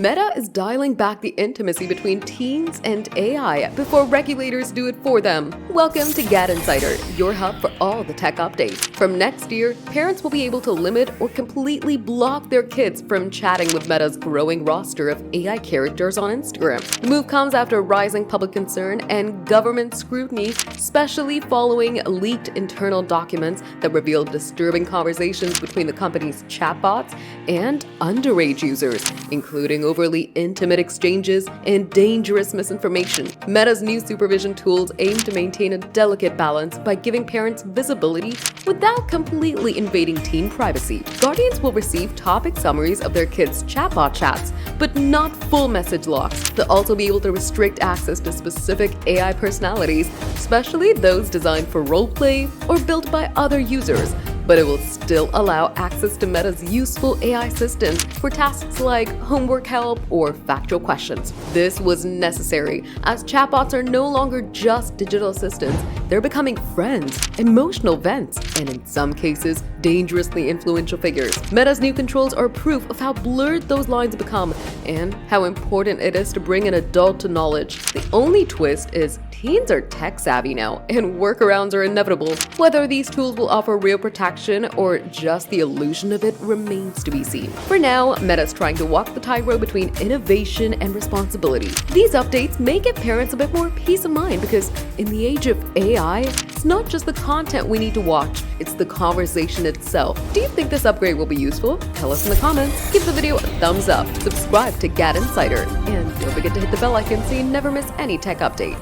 Meta is dialing back the intimacy between teens and AI before regulators do it for them. Welcome to GadInsider, your hub for all the tech updates. From next year, parents will be able to limit or completely block their kids from chatting with Meta's growing roster of AI characters on Instagram. The move comes after rising public concern and government scrutiny, especially following leaked internal documents that revealed disturbing conversations between the company's chatbots and underage users, including overly intimate exchanges and dangerous misinformation. Meta's new supervision tools aim to maintain a delicate balance by giving parents visibility without completely invading teen privacy. Guardians will receive topic summaries of their kids' chatbot chats, but not full message logs. They'll also be able to restrict access to specific AI personalities, especially those designed for roleplay or built by other users. But it will still allow access to Meta's useful AI assistant for tasks like homework help or factual questions. This was necessary, as chatbots are no longer just digital assistants, they're becoming friends, emotional vents, and in some cases, dangerously influential figures. Meta's new controls are proof of how blurred those lines become and how important it is to bring an adult to knowledge. The only twist is teens are tech-savvy now, and workarounds are inevitable. Whether these tools will offer real protection or just the illusion of it remains to be seen. For now, Meta's trying to walk the tightrope between innovation and responsibility. These updates may give parents a bit more peace of mind because in the age of AI, it's not just the content we need to watch, it's the conversation itself. Do you think this upgrade will be useful? Tell us in the comments. Give the video a thumbs up, subscribe to GadInsider, and don't forget to hit the bell icon so you never miss any tech update.